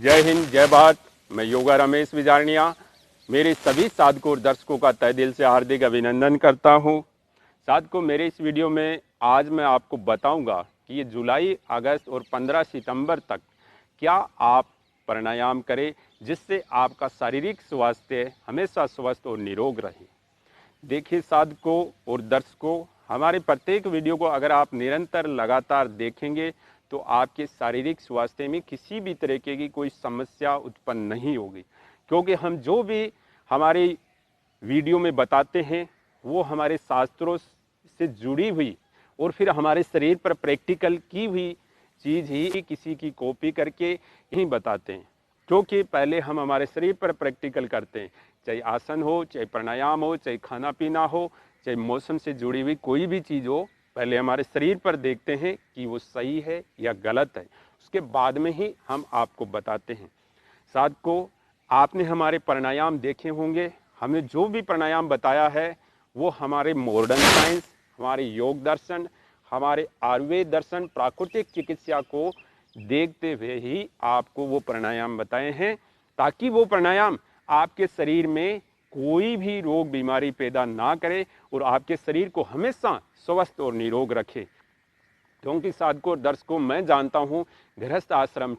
जय हिंद, जय भारत। मैं योगा रमेश विजारनिया मेरे सभी साधकों और दर्शकों का तहे दिल से हार्दिक अभिनंदन करता हूं। साधकों, मेरे इस वीडियो में आज मैं आपको बताऊंगा कि ये जुलाई, अगस्त और 15 सितंबर तक क्या आप प्राणायाम करें जिससे आपका शारीरिक स्वास्थ्य हमेशा स्वस्थ और निरोग रहे। देखिए साधकों और दर्शकों, हमारे प्रत्येक वीडियो को अगर आप निरंतर लगातार देखेंगे तो आपके शारीरिक स्वास्थ्य में किसी भी तरीके की कोई समस्या उत्पन्न नहीं होगी, क्योंकि हम जो भी हमारे वीडियो में बताते हैं वो हमारे शास्त्रों से जुड़ी हुई और फिर हमारे शरीर पर प्रैक्टिकल की हुई चीज़ ही किसी की कॉपी करके ही बताते हैं। क्योंकि पहले हम हमारे शरीर पर प्रैक्टिकल करते हैं, चाहे आसन हो, चाहे प्राणायाम हो, चाहे खाना पीना हो, चाहे मौसम से जुड़ी हुई कोई भी चीज़ हो, पहले हमारे शरीर पर देखते हैं कि वो सही है या गलत है, उसके बाद में ही हम आपको बताते हैं। साधकों, आपने हमारे प्राणायाम देखे होंगे। हमने जो भी प्राणायाम बताया है वो हमारे मॉडर्न साइंस, हमारे योग दर्शन, हमारे आयुर्वेद दर्शन, प्राकृतिक चिकित्सा को देखते हुए ही आपको वो प्राणायाम बताए हैं, ताकि वो प्राणायाम आपके शरीर में कोई भी रोग बीमारी पैदा ना करे और आपके शरीर को हमेशा स्वस्थ और निरोग रखे। क्योंकि साधकों और दर्शकों, मैं जानता हूँ गृहस्थ आश्रम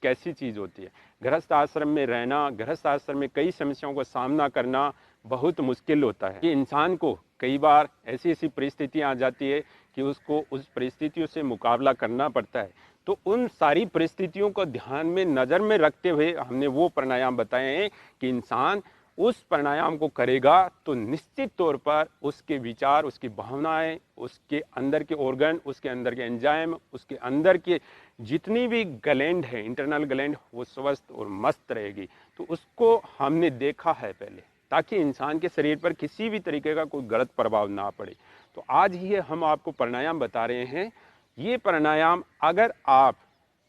कैसी चीज़ होती है। गृहस्थ आश्रम में रहना, गृहस्थ आश्रम में कई समस्याओं का सामना करना बहुत मुश्किल होता है कि इंसान को कई बार ऐसी ऐसी परिस्थितियाँ आ जाती है कि उसको उस परिस्थितियों से मुकाबला करना पड़ता है। तो उन सारी परिस्थितियों को ध्यान में नज़र में रखते हुए हमने वो प्राणायाम बताए हैं कि इंसान उस प्राणायाम को करेगा तो निश्चित तौर पर उसके विचार, उसकी भावनाएं, उसके अंदर के ऑर्गन, उसके अंदर के एंजाइम, उसके अंदर के जितनी भी ग्लैंड है, इंटरनल ग्लैंड, वो स्वस्थ और मस्त रहेगी। तो उसको हमने देखा है पहले, ताकि इंसान के शरीर पर किसी भी तरीके का कोई गलत प्रभाव ना पड़े। तो आज ही हम आपको प्राणायाम बता रहे हैं। ये प्राणायाम अगर आप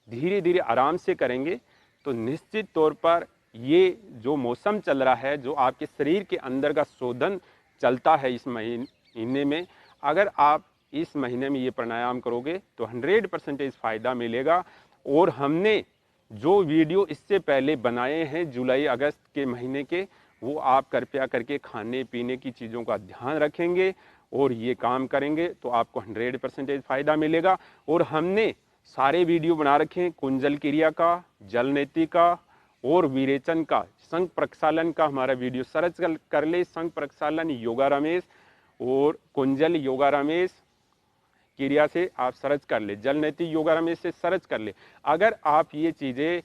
धीरे धीरे आराम से करेंगे तो निश्चित तौर पर ये जो मौसम चल रहा है, जो आपके शरीर के अंदर का शोधन चलता है इस महीने में, अगर आप इस महीने में ये प्राणायाम करोगे तो 100% फ़ायदा मिलेगा। और हमने जो वीडियो इससे पहले बनाए हैं जुलाई अगस्त के महीने के, वो आप कृपया करके खाने पीने की चीज़ों का ध्यान रखेंगे और ये काम करेंगे तो आपको 100% फ़ायदा मिलेगा। और हमने सारे वीडियो बना रखे हैं कुंजल क्रिया का, जल नीति का और विरेचन का, संघ प्रक्षालन का। हमारा वीडियो सर्च कर ले, संघ प्रक्षालन योगा रमेश और कुंजल योगा रमेश क्रिया से आप सर्च कर ले, जल नीति योगा रमेश से सर्च कर ले। अगर आप ये चीज़ें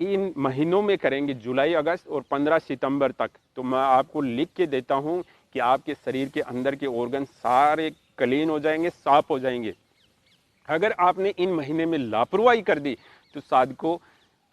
इन महीनों में करेंगे, जुलाई अगस्त और 15 सितंबर तक, तो मैं आपको लिख के देता हूँ कि आपके शरीर के अंदर के ऑर्गन सारे क्लीन हो जाएंगे, साफ हो जाएंगे। अगर आपने इन महीने में लापरवाही कर दी तो साधकों,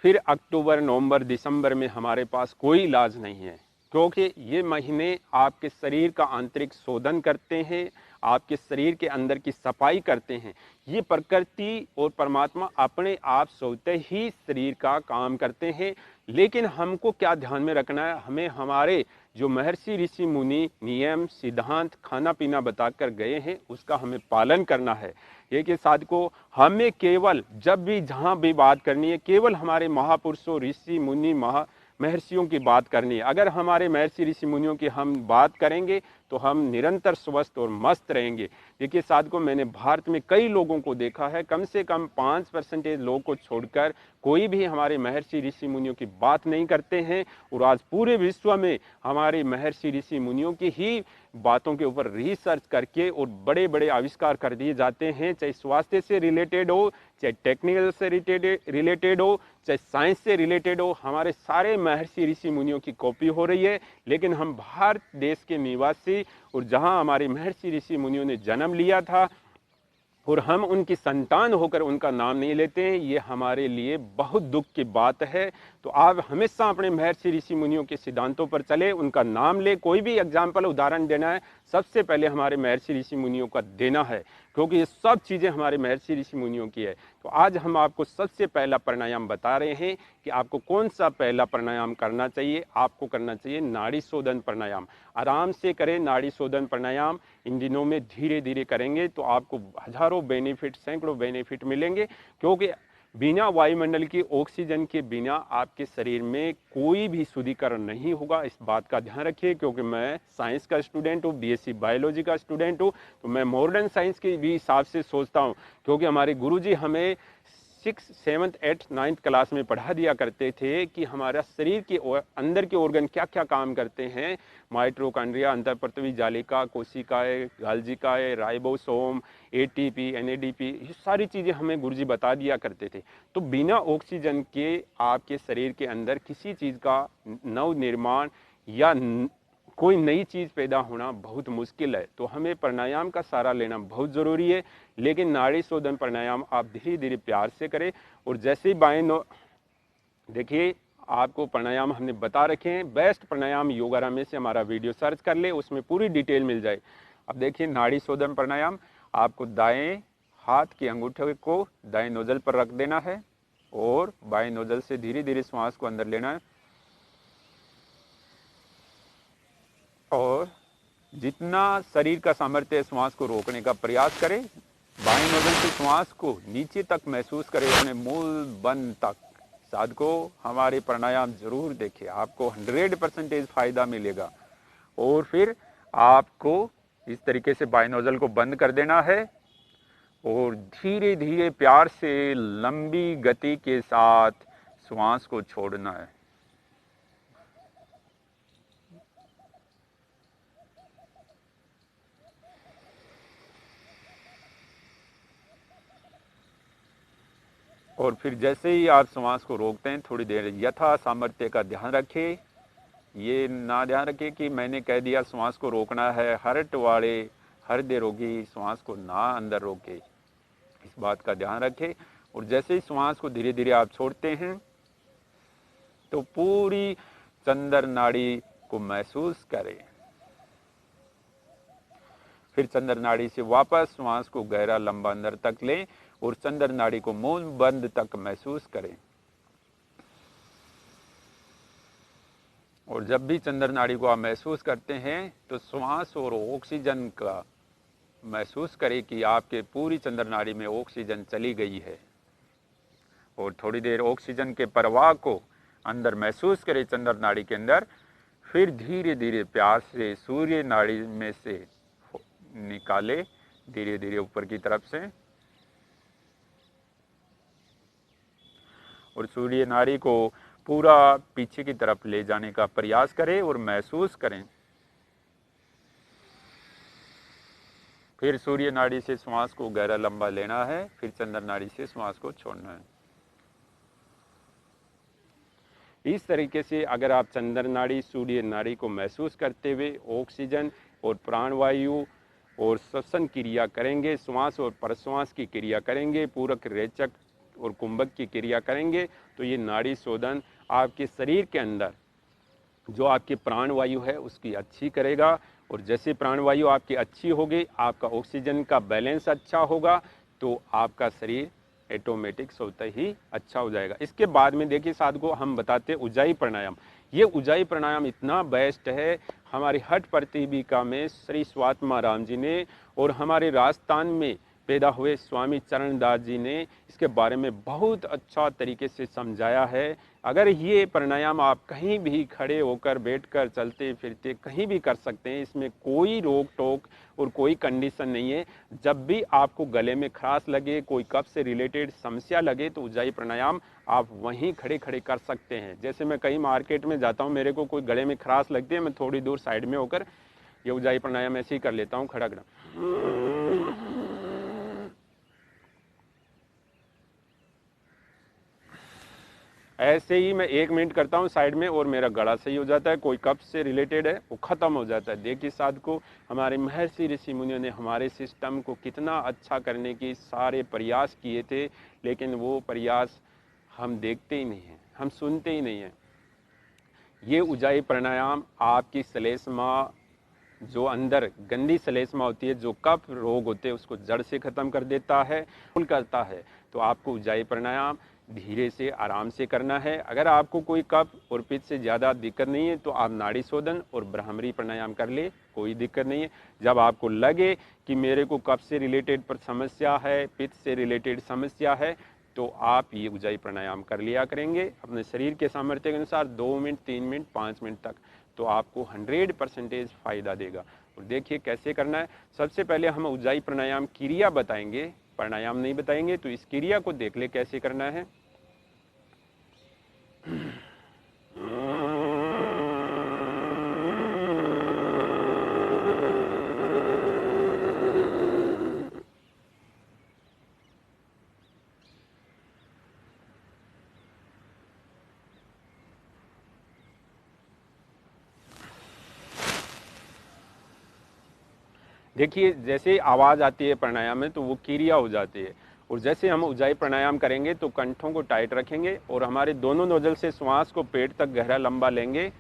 फिर अक्टूबर, नवंबर, दिसंबर में हमारे पास कोई इलाज नहीं है, क्योंकि ये महीने आपके शरीर का आंतरिक शोधन करते हैं, आपके शरीर के अंदर की सफाई करते हैं। ये प्रकृति और परमात्मा अपने आप सोते ही शरीर का काम करते हैं। लेकिन हमको क्या ध्यान में रखना है, हमें हमारे जो महर्षि ऋषि मुनि नियम सिद्धांत खाना पीना बताकर गए हैं उसका हमें पालन करना है। ये कि साधकों, हमें केवल जब भी जहाँ भी बात करनी है केवल हमारे महापुरुषों, ऋषि मुनि, महर्षियों की बात करनी है। अगर हमारे महर्षि ऋषि मुनियों की हम बात करेंगे तो हम निरंतर स्वस्थ और मस्त रहेंगे। देखिए साधकों, मैंने भारत में कई लोगों को देखा है, कम से कम 5% लोगों को छोड़कर कोई भी हमारे महर्षि ऋषि मुनियों की बात नहीं करते हैं। और आज पूरे विश्व में हमारे महर्षि ऋषि मुनियों की ही बातों के ऊपर रिसर्च करके और बड़े बड़े आविष्कार कर दिए जाते हैं, चाहे स्वास्थ्य से रिलेटेड हो, चाहे टेक्निकल से रिलेटेड हो, चाहे साइंस से रिलेटेड हो। हमारे सारे महर्षि ऋषि मुनियों की कॉपी हो रही है। लेकिन हम भारत देश के निवासी और जहां हमारे महर्षि ऋषि मुनियों ने जन्म लिया था और हम उनकी संतान होकर उनका नाम नहीं लेते हैं, ये हमारे लिए बहुत दुख की बात है। तो आप हमेशा अपने महर्षि ऋषि मुनियों के सिद्धांतों पर चले, उनका नाम ले। कोई भी एग्जाम्पल, उदाहरण देना है, सबसे पहले हमारे महर्षि ऋषि मुनियों का देना है, क्योंकि ये सब चीज़ें हमारे महर्षि ऋषि मुनियों की है। तो आज हम आपको सबसे पहला प्राणायाम बता रहे हैं कि आपको कौन सा पहला प्राणायाम करना चाहिए। आपको करना चाहिए नाड़ी शोधन प्राणायाम। आराम से करें नाड़ी शोधन प्राणायाम। इन दिनों में धीरे धीरे करेंगे तो आपको हजारों बेनिफिट, सैकड़ों बेनिफिट मिलेंगे। क्योंकि बिना वायुमंडल की ऑक्सीजन के बिना आपके शरीर में कोई भी शुद्धिकरण नहीं होगा। इस बात का ध्यान रखिए, क्योंकि मैं साइंस का स्टूडेंट हूँ, बीएससी बायोलॉजी का स्टूडेंट हूँ, तो मैं मॉडर्न साइंस के भी हिसाब से सोचता हूँ, क्योंकि हमारे गुरुजी हमें 6, 7, 8, 9th क्लास में पढ़ा दिया करते थे कि हमारा शरीर के अंदर के ऑर्गन क्या क्या काम करते हैं। माइटोकॉन्ड्रिया, अंतःपृथ्वी जालिका, कोशिकाएं, गाल्जिकाएं, राइबोसोम, एटीपी, एनएडीपी, ये सारी चीज़ें हमें गुरुजी बता दिया करते थे। तो बिना ऑक्सीजन के आपके शरीर के अंदर किसी चीज़ का नव निर्माण या कोई नई चीज़ पैदा होना बहुत मुश्किल है। तो हमें प्राणायाम का सहारा लेना बहुत ज़रूरी है। लेकिन नाड़ी शोधन प्राणायाम आप धीरे धीरे प्यार से करें। और जैसे ही देखिए, आपको प्राणायाम हमने बता रखे हैं। बेस्ट प्राणायाम योगा रमेश से हमारा वीडियो सर्च कर ले, उसमें पूरी डिटेल मिल जाए। अब देखिए, नाड़ी शोधन प्राणायाम आपको दाएं हाथ के अंगूठे को दाएं नोजल पर रख देना है और बाएं नोजल से धीरे धीरे श्वास को अंदर लेना है और जितना शरीर का सामर्थ्य है श्वास को रोकने का प्रयास करें। बाएं नोजल से श्वास को नीचे तक महसूस करें, अपने मूल बंद तक। साधकों, हमारे प्राणायाम जरूर देखें, आपको 100% फायदा मिलेगा। और फिर आपको इस तरीके से बाएं नोजल को बंद कर देना है और धीरे धीरे प्यार से लंबी गति के साथ श्वास को छोड़ना है। और फिर जैसे ही आप श्वास को रोकते हैं, थोड़ी देर यथा सामर्थ्य का ध्यान रखें। ये ना ध्यान रखें कि मैंने कह दिया श्वास को रोकना है, हार्ट वाले हृदय रोगी श्वास को ना अंदर रोके, इस बात का ध्यान रखें। और जैसे ही श्वास को धीरे धीरे आप छोड़ते हैं तो पूरी चंद्र नाड़ी को महसूस करें। फिर चंद्र नाड़ी से वापस श्वास को गहरा लंबा अंदर तक लें और चंद्र नाड़ी को मूल बंद तक महसूस करें। और जब भी चंद्र नाड़ी को आप महसूस करते हैं तो श्वास और ऑक्सीजन का महसूस करें कि आपके पूरी चंद्र नाड़ी में ऑक्सीजन चली गई है। और थोड़ी देर ऑक्सीजन के प्रवाह को अंदर महसूस करें चंद्र नाड़ी के अंदर। फिर धीरे धीरे प्यार से सूर्य नाड़ी में से निकाले, धीरे धीरे ऊपर की तरफ से, और सूर्य नाड़ी को पूरा पीछे की तरफ ले जाने का प्रयास करें और महसूस करें। फिर सूर्य नाड़ी से श्वास को गहरा लंबा लेना है, फिर चंद्र नाड़ी से श्वास को छोड़ना है। इस तरीके से अगर आप चंद्र नाड़ी, सूर्य नाड़ी को महसूस करते हुए ऑक्सीजन और प्राणवायु और श्वसन क्रिया करेंगे, श्वास और प्रश्वास की क्रिया करेंगे, पूरक, रेचक और कुंभक की क्रिया करेंगे, तो ये नाड़ी शोधन आपके शरीर के अंदर जो आपकी प्राणवायु है उसकी अच्छी करेगा। और जैसे प्राणवायु आपकी अच्छी होगी, आपका ऑक्सीजन का बैलेंस अच्छा होगा, तो आपका शरीर ऑटोमेटिक स्वतः ही अच्छा हो जाएगा। इसके बाद में देखिए साधकों, हम बताते हैं उज्जाई प्राणायाम। ये उज्जाई प्राणायाम इतना बेस्ट है, हमारी हठ प्रतिभिका में श्री स्वात्मा राम जी ने और हमारे राजस्थान में पैदा हुए स्वामी चरणदास जी ने इसके बारे में बहुत अच्छा तरीके से समझाया है। अगर ये प्राणायाम आप कहीं भी खड़े होकर, बैठकर, चलते फिरते कहीं भी कर सकते हैं, इसमें कोई रोक टोक और कोई कंडीशन नहीं है। जब भी आपको गले में खराश लगे, कोई कफ से रिलेटेड समस्या लगे, तो उज्जाई प्राणायाम आप वहीं खड़े खड़े कर सकते हैं। जैसे मैं कहीं मार्केट में जाता हूँ, मेरे को कोई गले में खराश लगती है, मैं थोड़ी दूर साइड में होकर ये उज्जाई प्राणायाम ऐसे ही कर लेता हूँ, खड़ा खड़ा। ऐसे ही मैं 1 मिनट करता हूँ साइड में और मेरा गला सही हो जाता है। कोई कफ से रिलेटेड है वो ख़त्म हो जाता है। देखिए साधकों, हमारे महर्षि ऋषि मुनियों ने हमारे सिस्टम को कितना अच्छा करने की सारे प्रयास किए थे, लेकिन वो प्रयास हम देखते ही नहीं हैं, हम सुनते ही नहीं हैं। ये उज्जाई प्राणायाम आपकी श्लेष्मा, जो अंदर गंदी श्लेष्मा होती है, जो कफ रोग होते हैं, उसको जड़ से ख़त्म कर देता है, फुल करता है। तो आपको उज्जाई प्राणायाम धीरे से आराम से करना है। अगर आपको कोई कफ और पित्त से ज़्यादा दिक्कत नहीं है तो आप नाड़ी शोधन और ब्राह्मरी प्राणायाम कर ले, कोई दिक्कत नहीं है। जब आपको लगे कि मेरे को कफ से रिलेटेड पर समस्या है, पित्त से रिलेटेड समस्या है, तो आप ये ऊंचाई प्राणायाम कर लिया करेंगे अपने शरीर के सामर्थ्य के अनुसार 2 मिनट, 3 मिनट, 5 मिनट तक, तो आपको 100% फ़ायदा देगा। और देखिए कैसे करना है। सबसे पहले हम ऊंचाई प्राणायाम क्रिया बताएंगे, प्राणायाम नहीं बताएंगे, तो इस क्रिया को देख ले कैसे करना है। देखिए जैसे आवाज़ आती है प्राणायाम में तो वो क्रिया हो जाती है। और जैसे हम ऊंचाई प्राणायाम करेंगे तो कंठों को टाइट रखेंगे और हमारे दोनों नोजल से श्वास को पेट तक गहरा लंबा लेंगे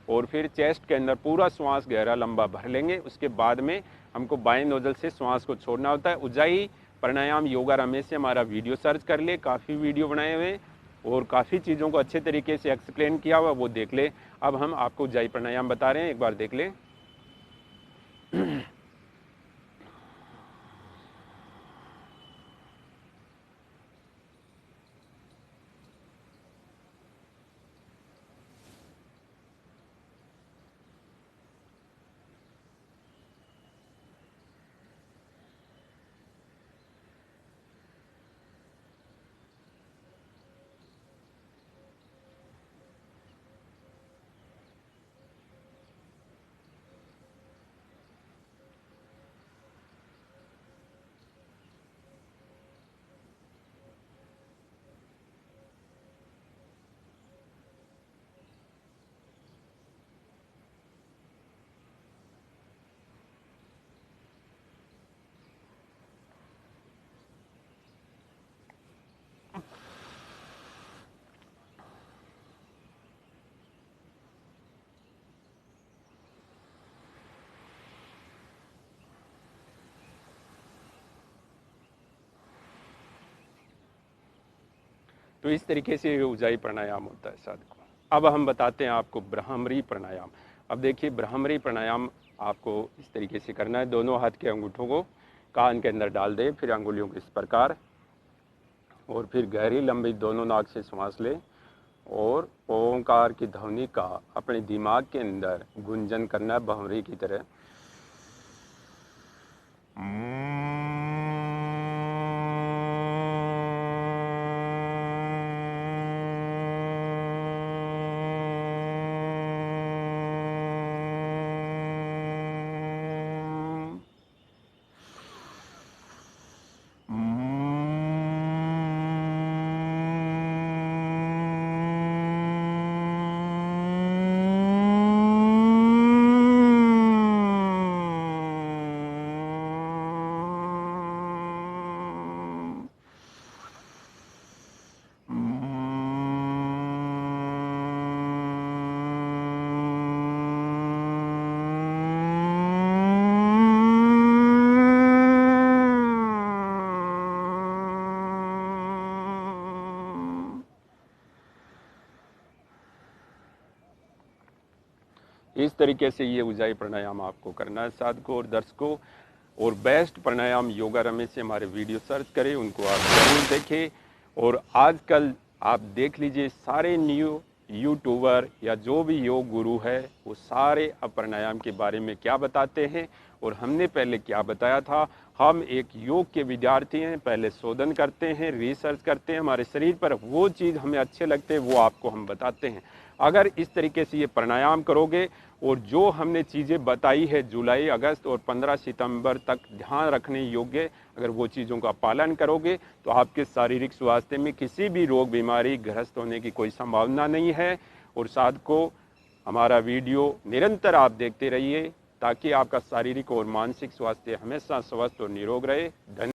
और फिर चेस्ट के अंदर पूरा श्वास गहरा लंबा भर लेंगे। उसके बाद में हमको बाएं नोजल से श्वास को छोड़ना होता है। ऊंचाई प्राणायाम योगा रमेश से हमारा वीडियो सर्च कर ले, काफ़ी वीडियो बनाए हुए और काफ़ी चीज़ों को अच्छे तरीके से एक्सप्लेन किया हुआ, वो देख ले। अब हम आपको ऊंचाई प्राणायाम बता रहे हैं, एक बार देख ले। तो इस तरीके से ऊंचाई प्राणायाम होता है साधकों। अब हम बताते हैं आपको ब्राह्मरी प्राणायाम। अब देखिए ब्राह्मरी प्राणायाम आपको इस तरीके से करना है। दोनों हाथ के अंगूठों को कान के अंदर डाल दें, फिर अंगुलियों को इस प्रकार, और फिर गहरी लंबी दोनों नाक से सांस लें और ओंकार की ध्वनि का अपने दिमाग के अंदर गुंजन करना है भंवरी की तरह। इस तरीके से ये ऊंचाई प्राणायाम आपको करना है साधकों और दर्शकों। और बेस्ट प्राणायाम योगा रमेश से हमारे वीडियो सर्च करें, उनको आप जरूर देखें। और आजकल आप देख लीजिए सारे न्यू यूट्यूबर या जो भी योग गुरु है वो सारे अब प्राणायाम के बारे में क्या बताते हैं और हमने पहले क्या बताया था। हम एक योग के विद्यार्थी हैं, पहले शोधन करते हैं, रिसर्च करते हैं, हमारे शरीर पर वो चीज़ हमें अच्छे लगते हैं वो आपको हम बताते हैं। अगर इस तरीके से ये प्राणायाम करोगे और जो हमने चीज़ें बताई है जुलाई, अगस्त और 15 सितंबर तक ध्यान रखने योग्य, अगर वो चीज़ों का पालन करोगे तो आपके शारीरिक स्वास्थ्य में किसी भी रोग बीमारी ग्रस्त होने की कोई संभावना नहीं है। और साधकों हमारा वीडियो निरंतर आप देखते रहिए ताकि आपका शारीरिक और मानसिक स्वास्थ्य हमेशा स्वस्थ और निरोग रहे। धन्यवाद।